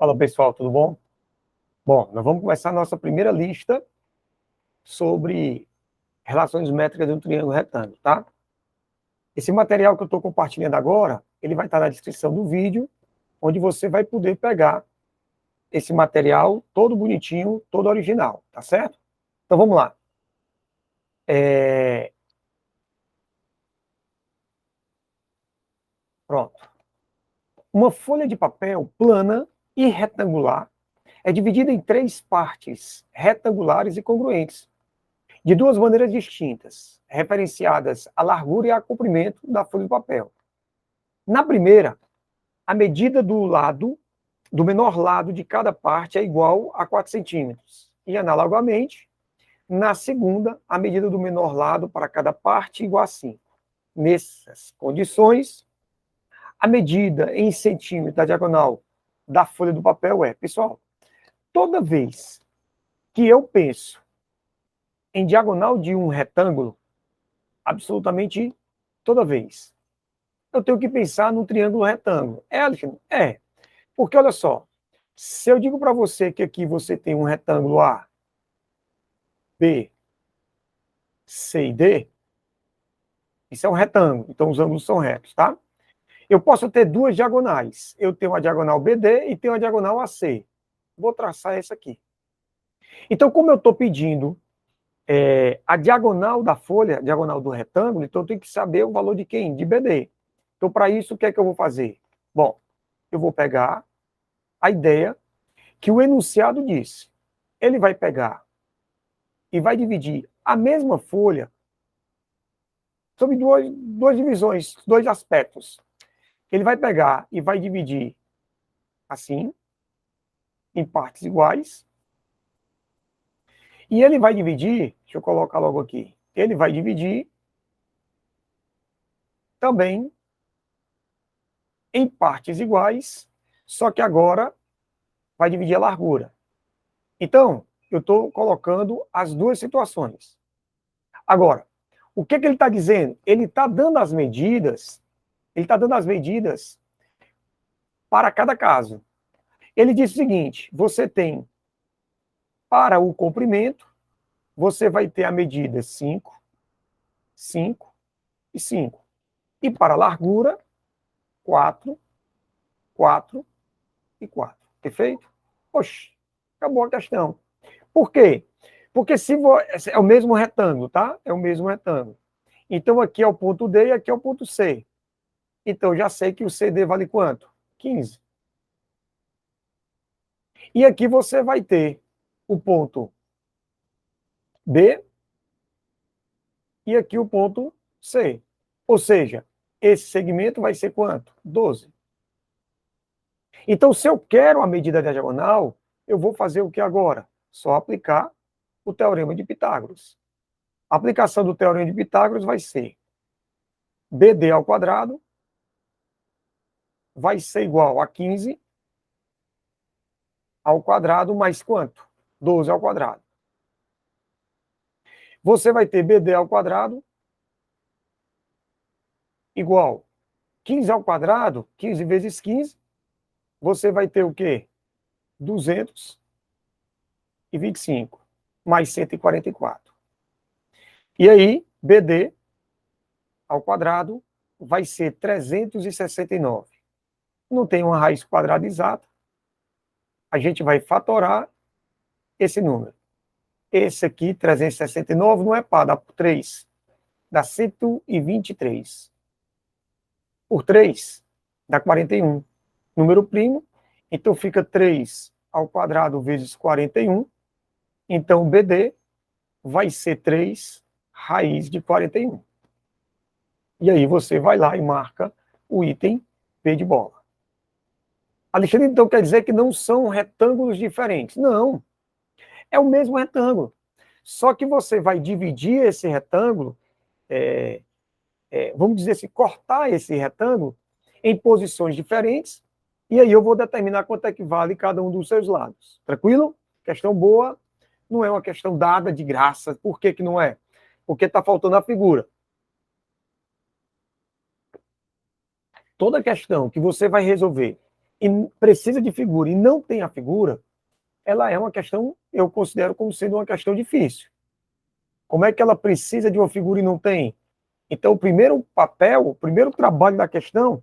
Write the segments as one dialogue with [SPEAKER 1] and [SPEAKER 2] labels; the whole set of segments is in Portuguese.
[SPEAKER 1] Fala pessoal, tudo bom? Bom, nós vamos começar a nossa primeira lista sobre relações métricas de um triângulo retângulo, tá? Esse material que eu estou compartilhando agora, ele vai estar na descrição do vídeo, onde você vai poder pegar esse material todo bonitinho, todo original, tá certo? Então vamos lá. Pronto. Uma folha de papel plana e retangular é dividida em 3 partes retangulares e congruentes, de 2 maneiras distintas, referenciadas a largura e a comprimento da folha de papel. Na primeira, a medida do menor lado de cada parte é igual a 4 centímetros. E, analogamente, na segunda, a medida do menor lado para cada parte é igual a 5. Nessas condições, a medida em centímetros da diagonal da folha do papel é, pessoal, toda vez que eu penso em diagonal de um retângulo, absolutamente toda vez, eu tenho que pensar num triângulo retângulo. É, Alexandre? É. Porque, olha só, se eu digo para você que aqui você tem um retângulo A, B, C e D, isso é um retângulo, então os ângulos são retos, tá? Eu posso ter 2 diagonais. Eu tenho uma diagonal BD e tenho uma diagonal AC. Vou traçar essa aqui. Então, como eu estou pedindo a diagonal da folha, diagonal do retângulo, então eu tenho que saber o valor de quem? De BD. Então, para isso, o que é que eu vou fazer? Bom, eu vou pegar a ideia que o enunciado disse. Ele vai pegar e vai dividir a mesma folha sobre duas divisões, 2 aspectos. Ele vai pegar e vai dividir assim, em partes iguais. E ele vai dividir, deixa eu colocar logo aqui, ele vai dividir também em partes iguais, só que agora vai dividir a largura. Então, eu estou colocando as 2 situações. Agora, o que ele está dizendo? Ele está dando as medidas, para cada caso. Ele diz o seguinte, você tem, para o comprimento, você vai ter a medida 5, 5 e 5. E para a largura, 4, 4 e 4. Perfeito? Oxe, acabou a questão. Por quê? Porque se é o mesmo retângulo, tá? É o mesmo retângulo. Então aqui é o ponto D e aqui é o ponto C. Então já sei que o CD vale quanto? 15. E aqui você vai ter o ponto B e aqui o ponto C. Ou seja, esse segmento vai ser quanto? 12. Então, se eu quero a medida da diagonal, eu vou fazer o que agora? Só aplicar o teorema de Pitágoras. A aplicação do teorema de Pitágoras vai ser BD ao quadrado vai ser igual a 15 ao quadrado mais quanto? 12 ao quadrado. Você vai ter BD ao quadrado igual 15 ao quadrado, 15 vezes 15, você vai ter o quê? 225 mais 144. E aí, BD ao quadrado vai ser 369. Não tem uma raiz quadrada exata, a gente vai fatorar esse número. Esse aqui, 369, não é par, dá por 3. Dá 123. Por 3, dá 41. Número primo, então fica 3 ao quadrado vezes 41. Então, o BD vai ser 3 raiz de 41. E aí você vai lá e marca o item P de bola. Alexandre, então quer dizer que não são retângulos diferentes? Não. É o mesmo retângulo. Só que você vai dividir esse retângulo, vamos dizer assim, cortar esse retângulo em posições diferentes, e aí eu vou determinar quanto é que vale cada um dos seus lados. Tranquilo? Questão boa, não é uma questão dada de graça. Por que que não é? Porque está faltando a figura. Toda questão que você vai resolver e precisa de figura e não tem a figura, ela é uma questão, eu considero como sendo uma questão difícil. Como é que ela precisa de uma figura e não tem? Então, o primeiro papel, o primeiro trabalho da questão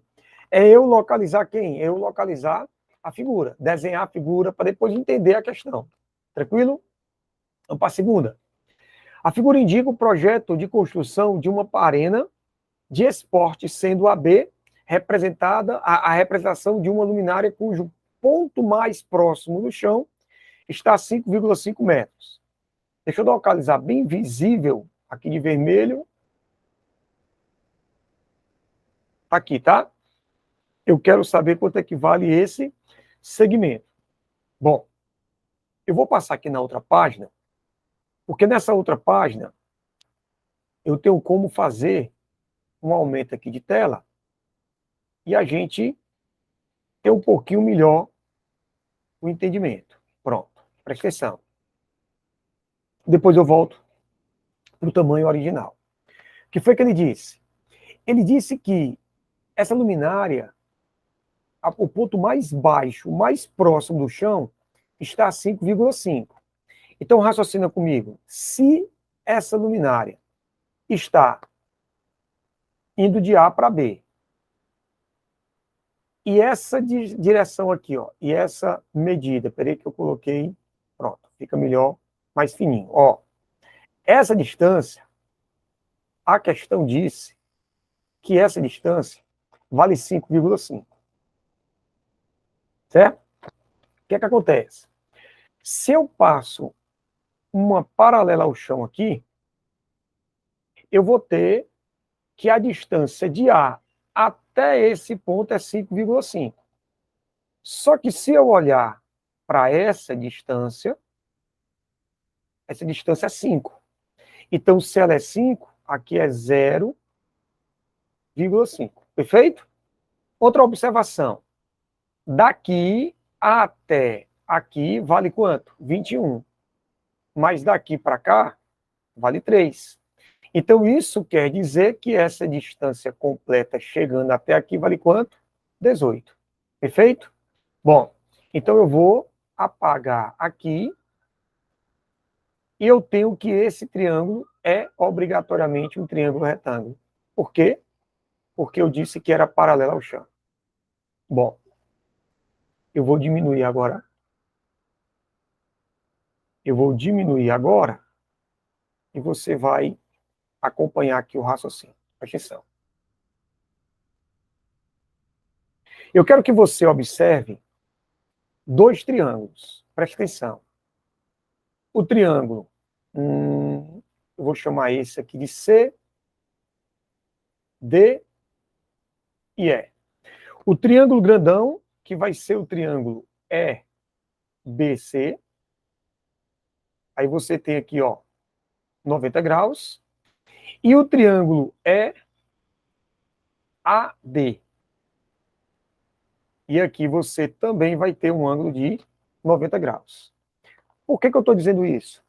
[SPEAKER 1] é eu localizar quem? Eu localizar a figura, desenhar a figura para depois entender a questão. Tranquilo? Vamos para a segunda. A figura indica o projeto de construção de uma arena de esporte, sendo a B representada a representação de uma luminária cujo ponto mais próximo do chão está a 5,5 metros. Deixa eu localizar bem visível, aqui de vermelho. Aqui, tá? Eu quero saber quanto é que vale esse segmento. Bom, eu vou passar aqui na outra página, porque nessa outra página eu tenho como fazer um aumento aqui de tela e a gente ter um pouquinho melhor o entendimento. Pronto, presta atenção. Depois eu volto para o tamanho original. O que foi que ele disse? Ele disse que essa luminária, o ponto mais baixo, mais próximo do chão, está a 5,5. Então raciocina comigo. Se essa luminária está indo de A para B, e essa direção aqui, ó, e essa medida, peraí que eu coloquei, pronto, fica melhor, mais fininho, ó. Essa distância, a questão disse que essa distância vale 5,5. Certo? O que é que acontece? Se eu passo uma paralela ao chão aqui, eu vou ter que a distância de A até esse ponto é 5,5. Só que se eu olhar para essa distância é 5. Então, se ela é 5, aqui é 0,5. Perfeito? Outra observação. Daqui até aqui vale quanto? 21. Mas daqui para cá vale 3. Então, isso quer dizer que essa distância completa chegando até aqui vale quanto? 18. Perfeito? Bom, então eu vou apagar aqui e eu tenho que esse triângulo é obrigatoriamente um triângulo retângulo. Por quê? Porque eu disse que era paralelo ao chão. Bom, eu vou diminuir agora. Eu vou diminuir agora e você vai acompanhar aqui o raciocínio. Presta atenção. Eu quero que você observe dois triângulos. Presta atenção. O triângulo, eu vou chamar esse aqui de C, D e E. O triângulo grandão, que vai ser o triângulo EBC. Aí você tem aqui, ó, 90 graus. E o triângulo EAD. E aqui você também vai ter um ângulo de 90 graus. Por que eu estou dizendo isso?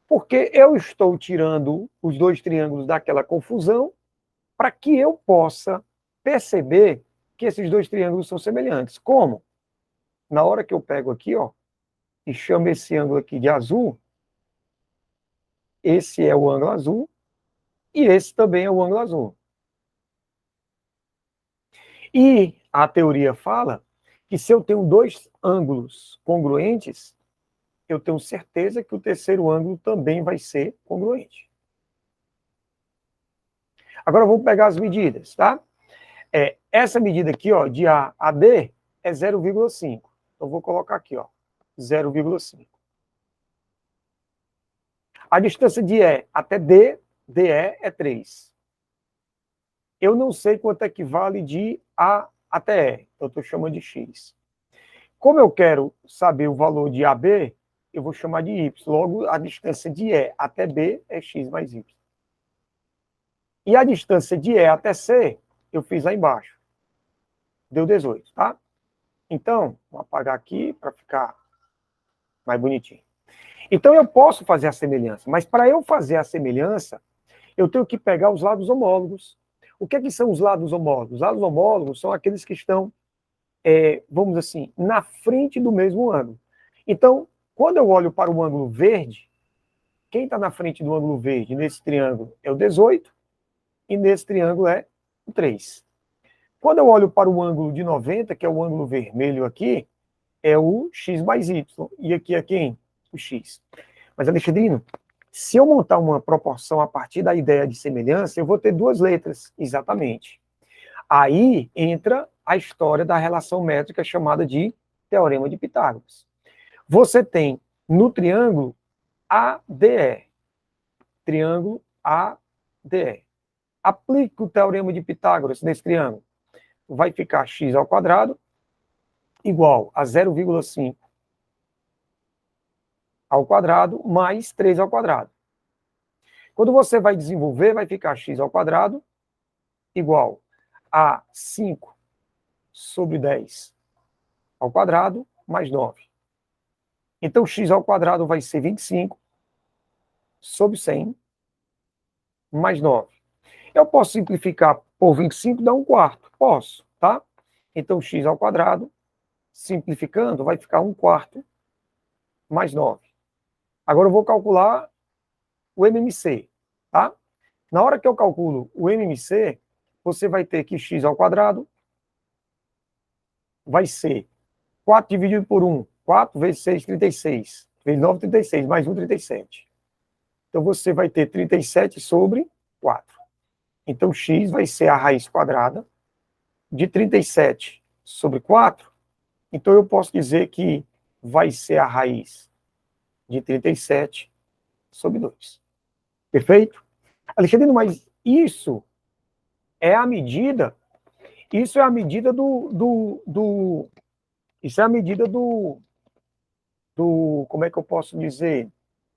[SPEAKER 1] Porque eu estou tirando os dois triângulos daquela confusão para que eu possa perceber que esses dois triângulos são semelhantes. Como? Na hora que eu pego aqui, ó, e chamo esse ângulo aqui de azul, esse é o ângulo azul e esse também é o ângulo azul. E a teoria fala que se eu tenho dois ângulos congruentes, eu tenho certeza que o terceiro ângulo também vai ser congruente. Agora vamos pegar as medidas, tá? Essa medida aqui, ó, de A a D é 0,5. Então vou colocar aqui, ó, 0,5. A distância de E até D, DE é 3. Eu não sei quanto é que vale de A até E, então eu estou chamando de X. Como eu quero saber o valor de AB, eu vou chamar de Y. Logo, a distância de E até B é X mais Y. E a distância de E até C, eu fiz lá embaixo. Deu 18, tá? Então, vou apagar aqui para ficar mais bonitinho. Então, eu posso fazer a semelhança, mas para eu fazer a semelhança, eu tenho que pegar os lados homólogos. O que são os lados homólogos? Os lados homólogos são aqueles que estão vamos assim, na frente do mesmo ângulo. Então, quando eu olho para o ângulo verde, quem está na frente do ângulo verde nesse triângulo é o 18, e nesse triângulo é o 3. Quando eu olho para o ângulo de 90, que é o ângulo vermelho aqui, é o x mais y. E aqui é quem? O x. Mas, Alexandrino, se eu montar uma proporção a partir da ideia de semelhança, eu vou ter duas letras, exatamente. Aí entra a história da relação métrica chamada de Teorema de Pitágoras. Você tem no triângulo ADE. Triângulo ADE. Aplique o Teorema de Pitágoras nesse triângulo. Vai ficar x ao quadrado igual a 0,5 ao quadrado mais 3 ao quadrado. Quando você vai desenvolver, vai ficar x ao quadrado igual a 5 sobre 10 ao quadrado mais 9. Então, x ao quadrado vai ser 25 sobre 100 mais 9. Eu posso simplificar por 25 e dar 1/4. Posso, tá? Então, x ao quadrado, simplificando, vai ficar 1/4 mais 9. Agora eu vou calcular o MMC, tá? Na hora que eu calculo o MMC, você vai ter que x ao quadrado vai ser 4 dividido por 1. 4 vezes 6, 36. Vezes 9, 36. Mais 1, 37. Então, você vai ter 37 sobre 4. Então, x vai ser a raiz quadrada de 37 sobre 4. Então, eu posso dizer que vai ser a raiz de 37 sobre 2. Perfeito? Alexandre, mas isso é a medida... Isso é a medida isso é a medida como é que eu posso dizer?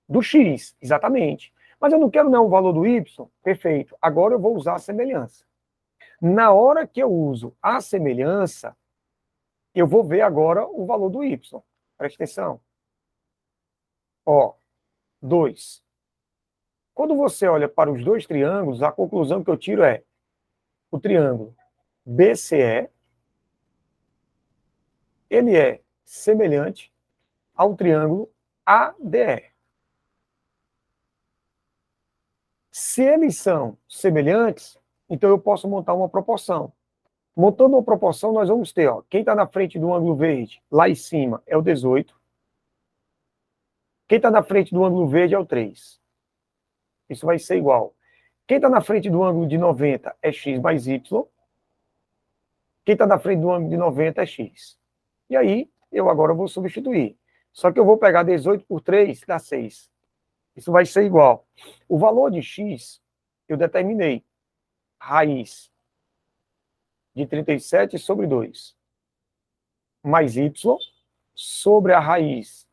[SPEAKER 1] Do x, exatamente. Mas eu não quero o valor do y. Perfeito. Agora eu vou usar a semelhança. Na hora que eu uso a semelhança, eu vou ver agora o valor do y. Presta atenção. Ó, 2. Quando você olha para os dois triângulos, a conclusão que eu tiro é o triângulo BCE, ele é semelhante ao triângulo ADE. Se eles são semelhantes, então eu posso montar uma proporção. Montando uma proporção, nós vamos ter, ó, quem está na frente do ângulo verde, lá em cima, é o 18. Quem está na frente do ângulo verde é o 3. Isso vai ser igual. Quem está na frente do ângulo de 90 é x mais y. Quem está na frente do ângulo de 90 é x. E aí, eu agora vou substituir. Só que eu vou pegar 18 por 3, dá 6. Isso vai ser igual. O valor de x, eu determinei. Raiz de 37 sobre 2. Mais y sobre a raiz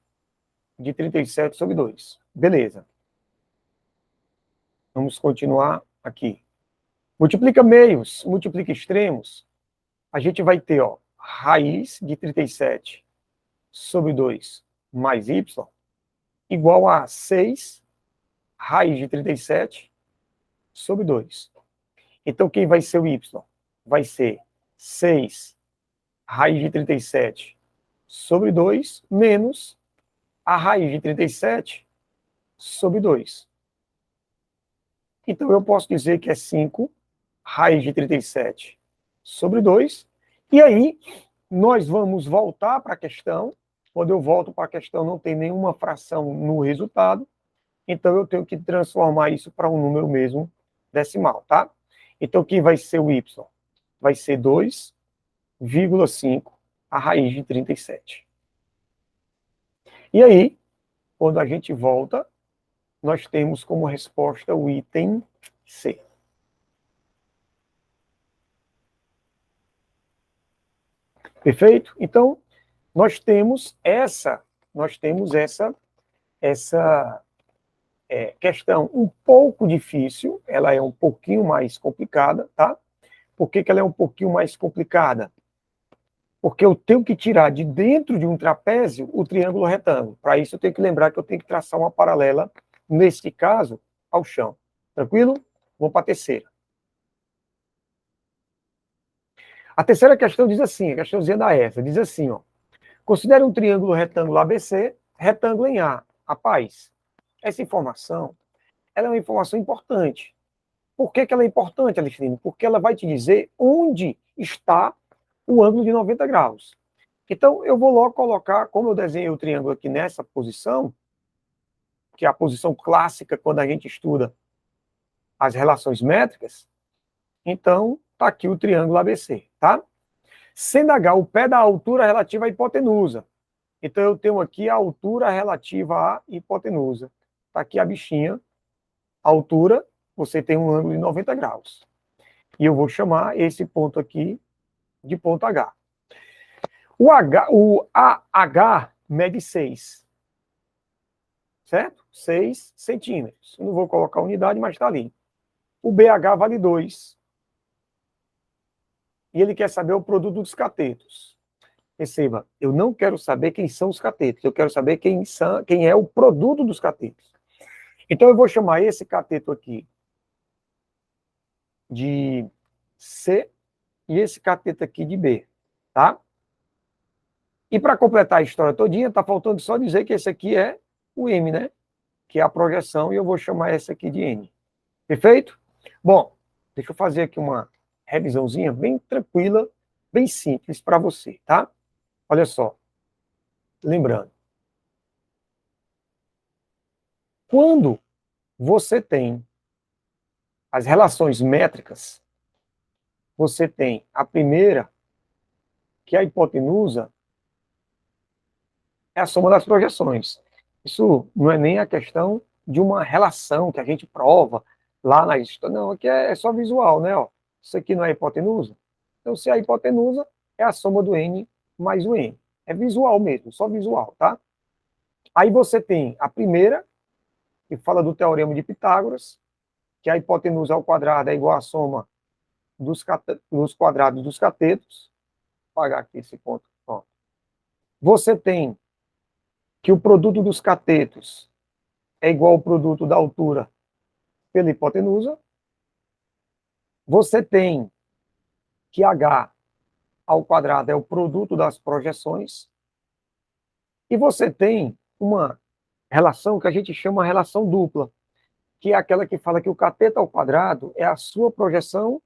[SPEAKER 1] de 37 sobre 2. Beleza. Vamos continuar aqui. Multiplica meios, multiplica extremos. A gente vai ter, ó, raiz de 37 sobre 2 mais y igual a 6 raiz de 37 sobre 2. Então, quem vai ser o y? Vai ser 6 raiz de 37 sobre 2 menos a raiz de 37 sobre 2. Então, eu posso dizer que é 5 raiz de 37 sobre 2. E aí, nós vamos voltar para a questão. Quando eu volto para a questão, não tem nenhuma fração no resultado. Então, eu tenho que transformar isso para um número mesmo decimal, tá? Então, quem vai ser o y? Vai ser 2,5 a raiz de 37. E aí, quando a gente volta, nós temos como resposta o item C. Perfeito? Então, nós temos essa questão um pouco difícil, ela é um pouquinho mais complicada, tá? Por que ela é um pouquinho mais complicada? Porque eu tenho que tirar de dentro de um trapézio o triângulo retângulo. Para isso, eu tenho que lembrar que eu tenho que traçar uma paralela, neste caso, ao chão. Tranquilo? Vamos para a terceira. A terceira questão diz assim, a questãozinha da essa, diz assim, ó. Considere um triângulo retângulo ABC, retângulo em A. Rapaz, essa informação, ela é uma informação importante. Por que ela é importante, Alexandre? Porque ela vai te dizer onde está o ângulo de 90 graus. Então, eu vou logo colocar, como eu desenhei o triângulo aqui nessa posição, que é a posição clássica quando a gente estuda as relações métricas, então, está aqui o triângulo ABC, tá? Sendo H o pé da altura relativa à hipotenusa. Então, eu tenho aqui a altura relativa à hipotenusa. Está aqui a bichinha. A altura, você tem um ângulo de 90 graus. E eu vou chamar esse ponto aqui de ponto H. O AH mede 6. Certo? 6 centímetros. Eu não vou colocar unidade, mas está ali. O BH vale 2. E ele quer saber o produto dos catetos. Perceba, eu não quero saber quem são os catetos, eu quero saber quem é o produto dos catetos. Então eu vou chamar esse cateto aqui de C e esse cateto aqui de B, tá? E para completar a história todinha, tá faltando só dizer que esse aqui é o M, né? Que é a projeção, e eu vou chamar essa aqui de N. Perfeito? Bom, deixa eu fazer aqui uma revisãozinha bem tranquila, bem simples para você, tá? Olha só. Lembrando. Quando você tem as relações métricas, você tem a primeira, que é a hipotenusa, é a soma das projeções. Isso não é nem a questão de uma relação que a gente prova lá na história. Não, aqui é só visual, né? Ó. Isso aqui não é hipotenusa. Então, se é a hipotenusa, é a soma do N mais o N. É visual mesmo, só visual, tá? Aí você tem a primeira, que fala do teorema de Pitágoras, que a hipotenusa ao quadrado é igual à soma dos quadrados dos catetos. Vou apagar aqui esse ponto. Pronto. Você tem que o produto dos catetos é igual ao produto da altura pela hipotenusa. Você tem que H ao quadrado é o produto das projeções. E você tem uma relação que a gente chama relação dupla, que é aquela que fala que o cateto ao quadrado é a sua projeção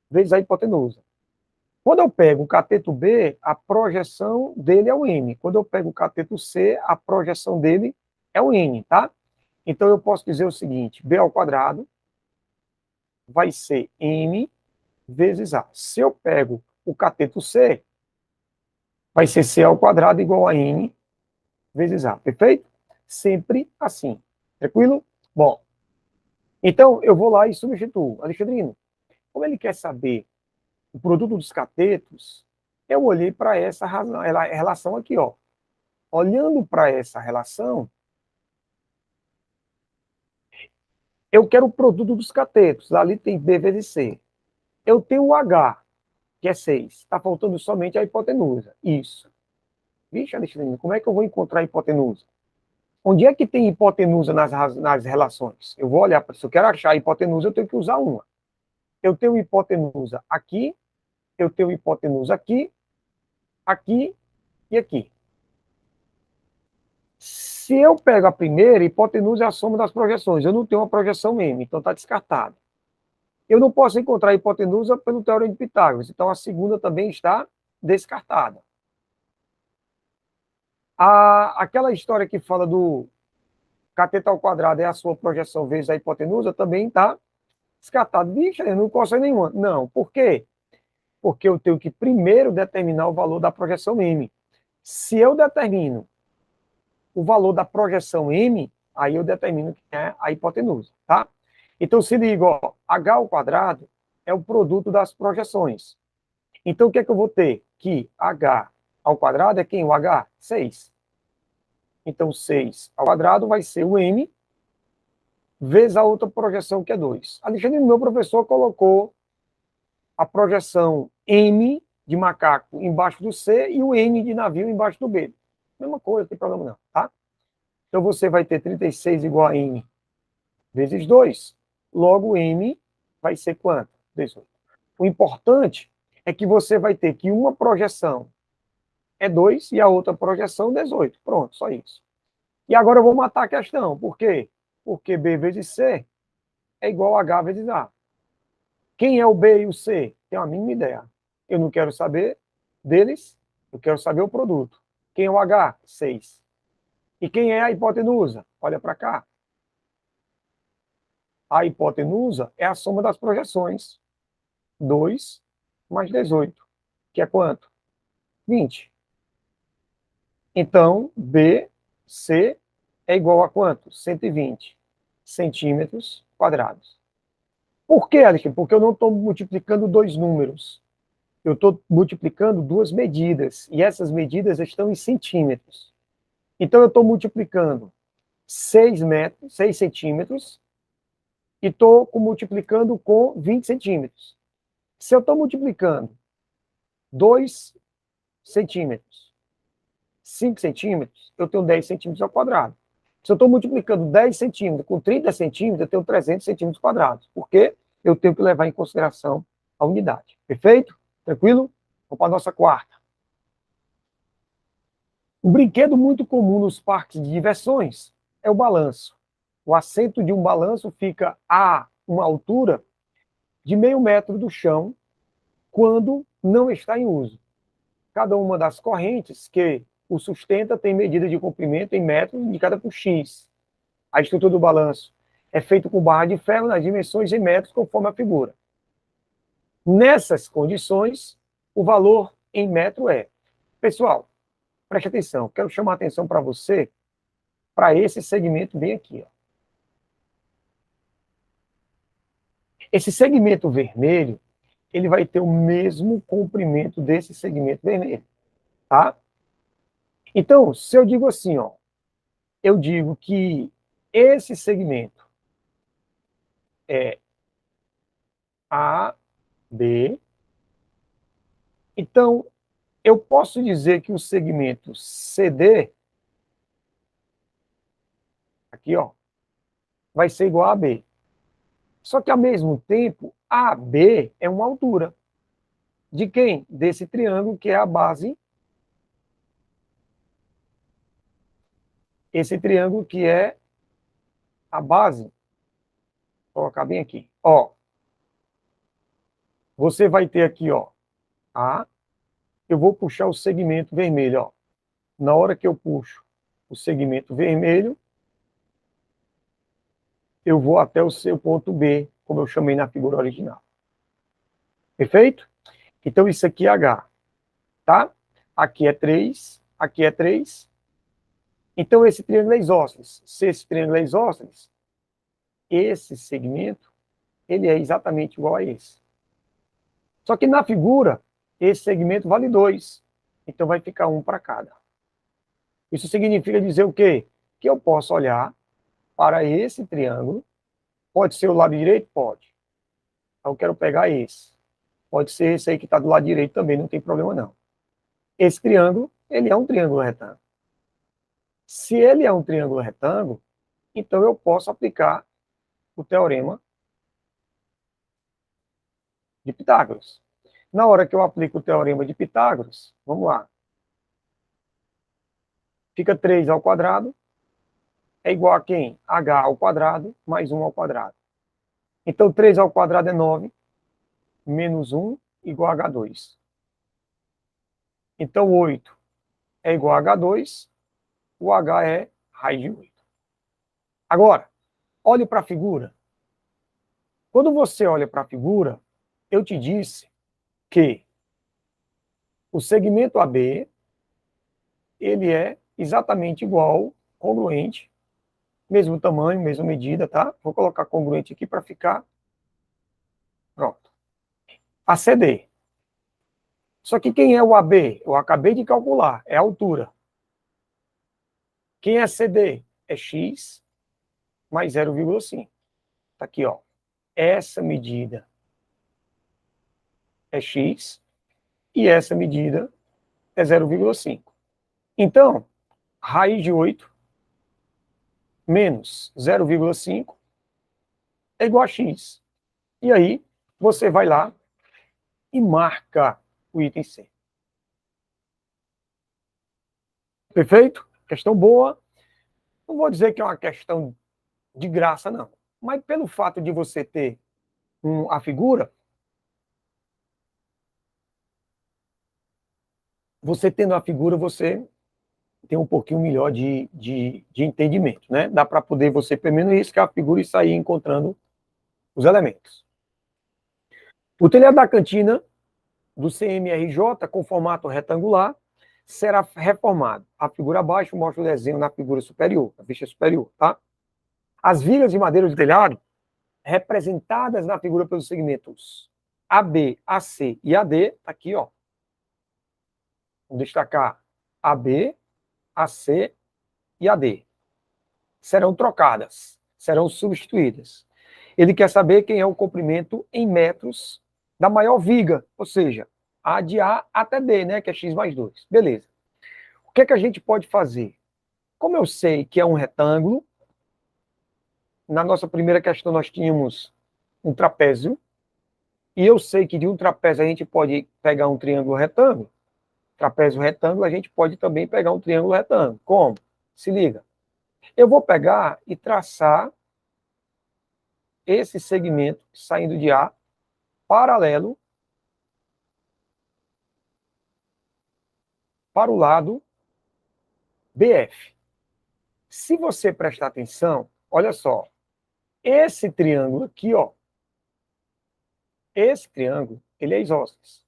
[SPEAKER 1] vezes a hipotenusa. Quando eu pego o cateto B, a projeção dele é o M. Quando eu pego o cateto C, a projeção dele é o N, tá? Então eu posso dizer o seguinte, B ao quadrado vai ser M vezes A. Se eu pego o cateto C, vai ser C ao quadrado igual a N vezes A, perfeito? Sempre assim, tranquilo? Bom, então eu vou lá e substituo. Alexandrino, como ele quer saber o produto dos catetos, eu olhei para essa relação aqui, ó. Olhando para essa relação, eu quero o produto dos catetos. Ali tem B vezes C. Eu tenho o H, que é 6. Está faltando somente a hipotenusa. Isso. Vixe, Alexandre, como é que eu vou encontrar a hipotenusa? Onde é que tem hipotenusa nas relações? Eu vou olhar, se eu quero achar a hipotenusa, eu tenho que usar uma. Eu tenho hipotenusa aqui, eu tenho hipotenusa aqui, aqui e aqui. Se eu pego a primeira, hipotenusa é a soma das projeções. Eu não tenho uma projeção M, então está descartado. Eu não posso encontrar a hipotenusa pelo teorema de Pitágoras, então a segunda também está descartada. Aquela história que fala do cateto ao quadrado é a sua projeção vezes a hipotenusa também está descartada. Vixe, eu não consigo nenhuma. Não, por quê? Porque eu tenho que primeiro determinar o valor da projeção M. Se eu determino o valor da projeção M, aí eu determino que é a hipotenusa, tá? Então, se liga, ó, H ao quadrado é o produto das projeções. Então, o que é que eu vou ter? Que H ao quadrado é quem? O H? 6. Então, 6 ao quadrado vai ser o M vezes a outra projeção, que é 2. Alexandre, meu professor, colocou a projeção M de macaco embaixo do C e o N de navio embaixo do B. Mesma coisa, não tem problema não, tá? Então, você vai ter 36 igual a N vezes 2. Logo, M vai ser quanto? 18. O importante é que você vai ter que uma projeção é 2 e a outra projeção 18. Pronto, só isso. E agora eu vou matar a questão. Por quê? Porque B vezes C é igual a H vezes A. Quem é o B e o C? Tenho a mínima ideia. Eu não quero saber deles, eu quero saber o produto. Quem é o H? 6. E quem é a hipotenusa? Olha para cá. A hipotenusa é a soma das projeções. 2 mais 18, que é quanto? 20. Então, BC é igual a quanto? 120 centímetros quadrados. Por que, Alexandre? Porque eu não estou multiplicando dois números. Eu estou multiplicando duas medidas. E essas medidas estão em centímetros. Então, eu estou multiplicando 6 centímetros e estou multiplicando com 20 centímetros. Se eu estou multiplicando 2 centímetros, 5 centímetros, eu tenho 10 centímetros ao quadrado. Se eu estou multiplicando 10 centímetros com 30 centímetros, eu tenho 300 centímetros quadrados. Por quê? Eu tenho que levar em consideração a unidade. Perfeito? Tranquilo? Vamos para a nossa quarta. Um brinquedo muito comum nos parques de diversões é o balanço. O assento de um balanço fica a uma altura de meio metro do chão quando não está em uso. Cada uma das correntes que o sustenta tem medida de comprimento em metros indicada por X. A estrutura do balanço é feita com barra de ferro nas dimensões em metros conforme a figura. Nessas condições, o valor em metro é... Pessoal, preste atenção, quero chamar a atenção para você, para esse segmento bem aqui. Ó. Esse segmento vermelho, ele vai ter o mesmo comprimento desse segmento vermelho, tá? Então, se eu digo assim, ó, eu digo que esse segmento é A, B. Então, eu posso dizer que o segmento CD, aqui, ó, vai ser igual a AB. Só que, ao mesmo tempo, AB é uma altura. De quem? Desse triângulo que é a base. Esse triângulo que é a base. Vou colocar bem aqui. Ó, você vai ter aqui, ó, A. Eu vou puxar o segmento vermelho, ó. Na hora que eu puxo o segmento vermelho, eu vou até o seu ponto B, como eu chamei na figura original. Perfeito? Então, isso aqui é H, tá? Aqui é 3, aqui é 3. Então, esse triângulo é isósceles. Se esse triângulo é isósceles, esse segmento, ele é exatamente igual a esse. Só que na figura, esse segmento vale 2. Então, vai ficar 1 para cada. Isso significa dizer o quê? Que eu posso olhar para esse triângulo. Pode ser o lado direito? Pode. Eu quero pegar esse. Pode ser esse aí que está do lado direito também, não tem problema não. Esse triângulo, ele é um triângulo retângulo. Se ele é um triângulo retângulo, então eu posso aplicar o teorema de Pitágoras. Na hora que eu aplico o teorema de Pitágoras, vamos lá. Fica 3 ao quadrado é igual a quem? H ao quadrado mais 1 ao quadrado. Então, 3 ao quadrado é 9, menos 1 igual a H2. Então, 8 é igual a H2, o H é raiz de 8. Agora, olhe para a figura. Quando você olha para a figura, eu te disse que o segmento AB ele é exatamente igual, congruente, mesmo tamanho, mesma medida, tá? Vou colocar congruente aqui para ficar pronto. A CD. Só que quem é o AB? Eu acabei de calcular, é a altura. Quem é CD? É X mais 0,5. Tá aqui, ó. Essa medida é X e essa medida é 0,5. Então, raiz de 8 menos 0,5 é igual a X. E aí, você vai lá e marca o item C. Perfeito? Questão boa. Não vou dizer que é uma questão de graça, não. Mas pelo fato de você ter a figura, você tendo a figura, você tem um pouquinho melhor de entendimento, né? Dá para poder você, pelo menos, riscar a figura e sair encontrando os elementos. O telhado da cantina do CMRJ, com formato retangular, será reformado. A figura abaixo mostra o desenho na figura superior, na ficha superior, tá? As vigas de madeira do telhado, representadas na figura pelos segmentos AB, AC e AD, tá aqui, ó. Vou destacar AB, AC e AD. Serão trocadas, serão substituídas. Ele quer saber quem é o comprimento em metros da maior viga, ou seja, a de A até D, né, que é x mais 2. Beleza. O que é que a gente pode fazer? Como eu sei que é um retângulo, na nossa primeira questão nós tínhamos um trapézio, e eu sei que de um trapézio a gente pode pegar um triângulo retângulo. Trapézio retângulo, a gente pode também pegar um triângulo retângulo. Como? Se liga. Eu vou pegar e traçar esse segmento saindo de A, paralelo para o lado BF. Se você prestar atenção, olha só, esse triângulo aqui, ó, esse triângulo, ele é isósceles.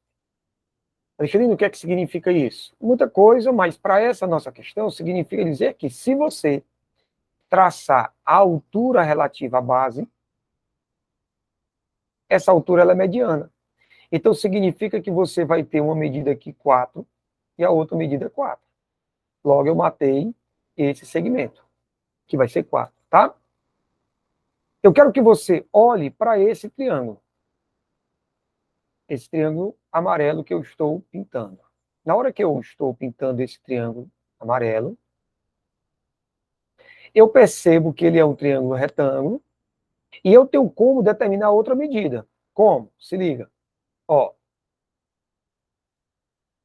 [SPEAKER 1] Alexandre, o que é que significa isso? Muita coisa, mas para essa nossa questão, significa dizer que se você traçar a altura relativa à base, essa altura ela é mediana. Então, significa que você vai ter uma medida aqui 4 e a outra medida 4. Logo, eu matei esse segmento, que vai ser 4, tá? Eu quero que você olhe para esse triângulo. Esse triângulo amarelo que eu estou pintando. Na hora que eu estou pintando esse triângulo amarelo, eu percebo que ele é um triângulo retângulo e eu tenho como determinar outra medida. Como? Se liga. Ó,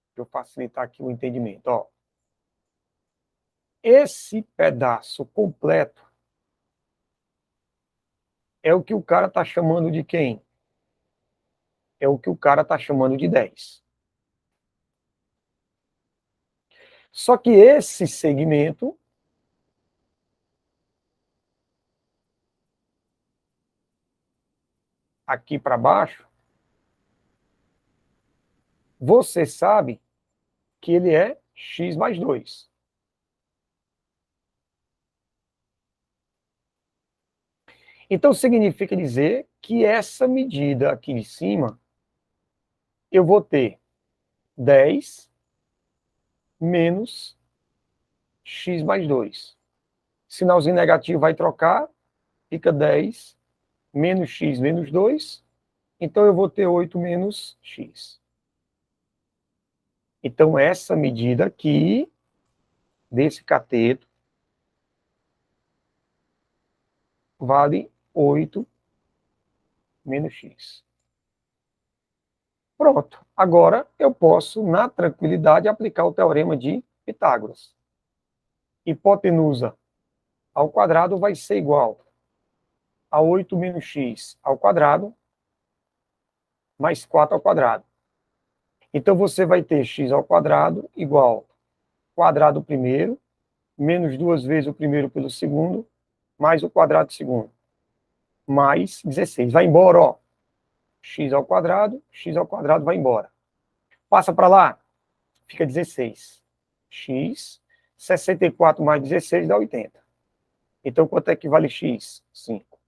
[SPEAKER 1] deixa eu facilitar aqui o entendimento. Ó, esse pedaço completo é o que o cara está chamando de quem? É o que o cara está chamando de 10. Só que esse segmento aqui para baixo, você sabe que ele é x mais 2. Então, significa dizer que essa medida aqui de cima, eu vou ter 10 menos x mais 2. Sinalzinho negativo vai trocar, fica 10 menos x menos 2. Então, eu vou ter 8 menos x. Então, essa medida aqui, desse cateto, vale 8 menos x. Pronto. Agora eu posso, na tranquilidade, aplicar o teorema de Pitágoras. Hipotenusa ao quadrado vai ser igual a 8 menos x ao quadrado mais 4 ao quadrado. Então você vai ter x ao quadrado igual quadrado primeiro, menos 2 vezes o primeiro pelo segundo, mais o quadrado do segundo, mais 16. Vai embora, ó. X ao quadrado vai embora. Passa para lá, fica 16. X, 64 mais 16 dá 80. Então, quanto é que vale x? 5.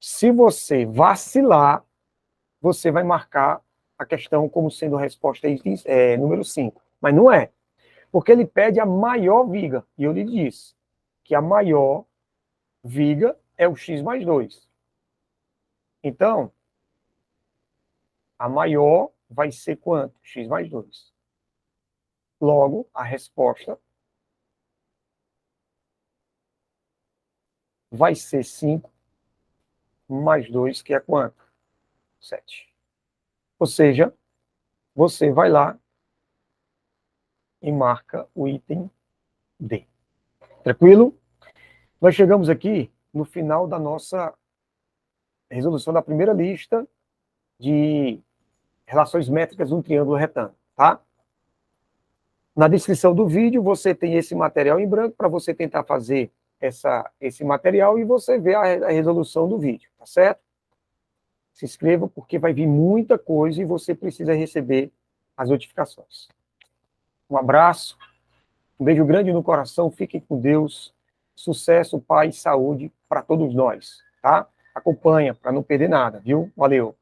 [SPEAKER 1] Se você vacilar, você vai marcar a questão como sendo a resposta número 5. Mas não é. Porque ele pede a maior viga. E eu lhe disse que a maior viga é o x mais 2. Então, a maior vai ser quanto? X mais 2. Logo, a resposta vai ser 5 mais 2, que é quanto? 7. Ou seja, você vai lá e marca o item D. Tranquilo? Nós chegamos aqui no final da nossa resolução da primeira lista de relações métricas de um triângulo retângulo, tá? Na descrição do vídeo você tem esse material em branco para você tentar fazer esse material e você ver a resolução do vídeo, tá certo? Se inscreva porque vai vir muita coisa e você precisa receber as notificações. Um abraço, um beijo grande no coração, fiquem com Deus, sucesso, paz, saúde para todos nós, tá? Acompanha para não perder nada, viu? Valeu!